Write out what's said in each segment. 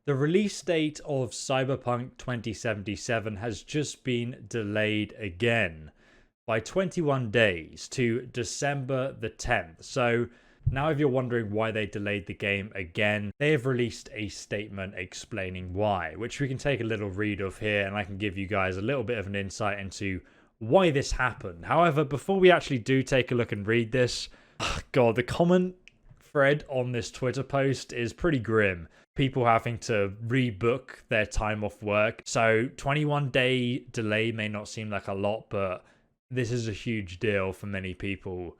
The release date of Cyberpunk 2077 has just been delayed again by 21 days to December the 10th. So now if you're wondering why they delayed the game again, they have released a statement explaining why, which we can take a little read of here, and I can give you guys a little bit of an insight into why this happened. However, before we actually do take a look and read this, God, the comment thread on this Twitter post is pretty grim. People having to rebook their time off work. So 21-day delay may not seem like a lot, but this is a huge deal for many people,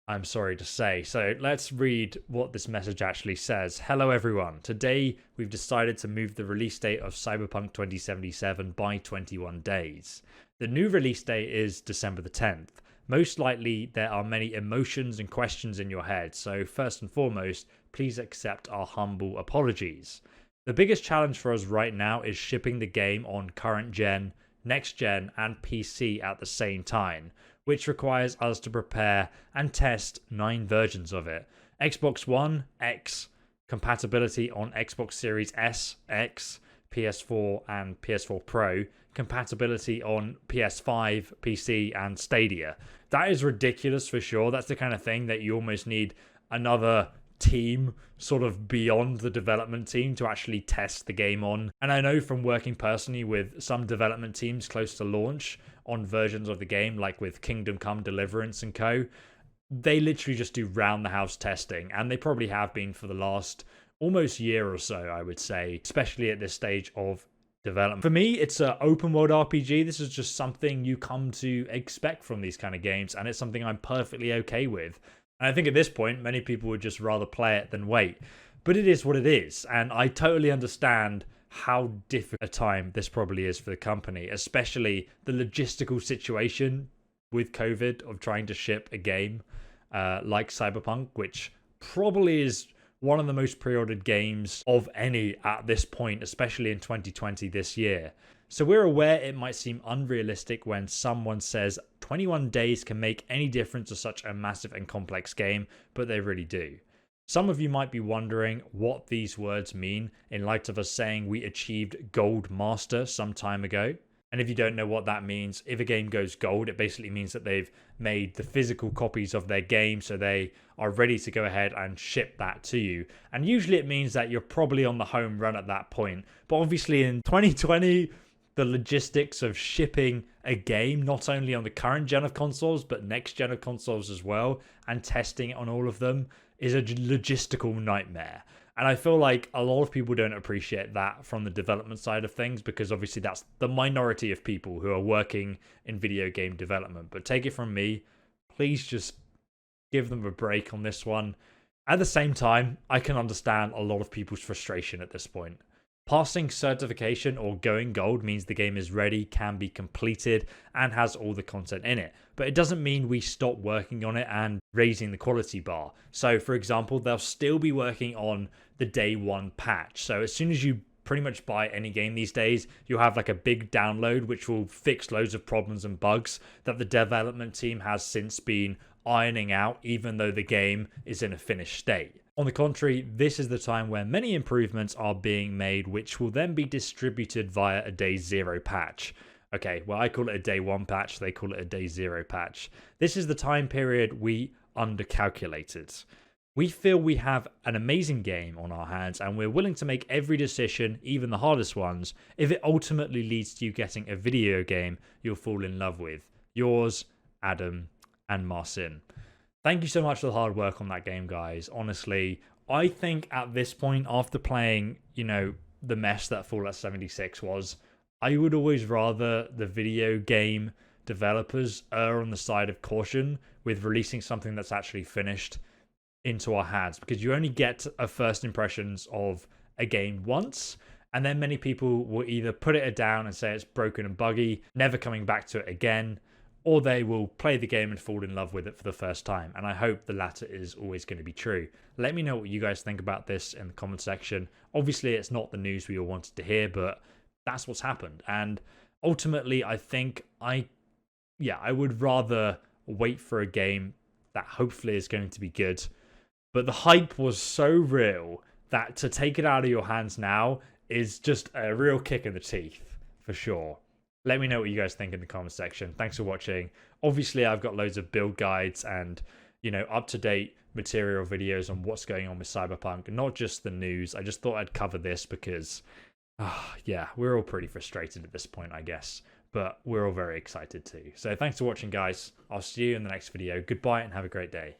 I'm sorry to say. So let's read what this message actually says. Hello everyone. Today we've decided to move the release date of Cyberpunk 2077 by 21 days. The new release date is December the 10th. Most likely there are many emotions and questions in your head, so first and foremost, please accept our humble apologies. The biggest challenge for us right now is shipping the game on current gen, next gen, and PC at the same time, which requires us to prepare and test 9 versions of it. Xbox One, X, compatibility on Xbox Series S, X, PS4 and PS4 Pro, compatibility on PS5, PC, and Stadia. That is ridiculous for sure. That's the kind of thing that you almost need another team sort of beyond the development team to actually test the game on. And I know from working personally with some development teams close to launch on versions of the game, like with Kingdom Come Deliverance and co, they literally just do round the house testing, and they probably have been for the last almost year or so, I would say, especially at this stage of development. For me, it's an open world RPG. This is just something you come to expect from these kind of games, and it's something I'm perfectly okay with. And I think at this point, many people would just rather play it than wait. But it is what it is, and I totally understand how difficult a time this probably is for the company, especially the logistical situation with COVID of trying to ship a game like Cyberpunk, which probably is one of the most pre-ordered games of any at this point, especially in 2020 this year. So we're aware it might seem unrealistic when someone says 21 days can make any difference to such a massive and complex game, but they really do. Some of you might be wondering what these words mean in light of us saying we achieved Gold Master some time ago. And if you don't know what that means, if a game goes gold, it basically means that they've made the physical copies of their game, so they are ready to go ahead and ship that to you. And usually it means that you're probably on the home run at that point. But obviously in 2020, the logistics of shipping a game, not only on the current gen of consoles, but next gen of consoles as well, and testing it on all of them, is a logistical nightmare. And I feel like a lot of people don't appreciate that from the development side of things, because obviously that's the minority of people who are working in video game development. But take it from me, please just give them a break on this one. At the same time, I can understand a lot of people's frustration at this point. Passing certification or going gold means the game is ready, can be completed, and has all the content in it. But it doesn't mean we stop working on it and raising the quality bar. So, for example, they'll still be working on the day one patch. So as soon as you pretty much buy any game these days, you'll have like a big download which will fix loads of problems and bugs that the development team has since been ironing out, even though the game is in a finished state. On the contrary, this is the time where many improvements are being made, which will then be distributed via a day zero patch. Okay, well, I call it a day one patch, they call it a day zero patch. This is the time period we undercalculated. We feel we have an amazing game on our hands, and we're willing to make every decision, even the hardest ones, if it ultimately leads to you getting a video game you'll fall in love with. Yours, Adam and Marcin. Thank you so much for the hard work on that game, guys. Honestly, I think at this point, after playing, the mess that Fallout 76 was, I would always rather the video game developers err on the side of caution with releasing something that's actually finished into our hands, because you only get a first impressions of a game once, and then many people will either put it down and say it's broken and buggy, never coming back to it again, or they will play the game and fall in love with it for the first time. And I hope the latter is always going to be true. Let me know what you guys think about this in the comment section. Obviously, it's not the news we all wanted to hear, but that's what's happened. And ultimately, I think I would rather wait for a game that hopefully is going to be good. But the hype was so real that to take it out of your hands now is just a real kick in the teeth for sure. Let me know what you guys think in the comment section. Thanks for watching. Obviously, I've got loads of build guides and, up-to-date material videos on what's going on with Cyberpunk, not just the news. I just thought I'd cover this because, yeah, we're all pretty frustrated at this point, I guess. But we're all very excited too. So thanks for watching, guys. I'll see you in the next video. Goodbye and have a great day.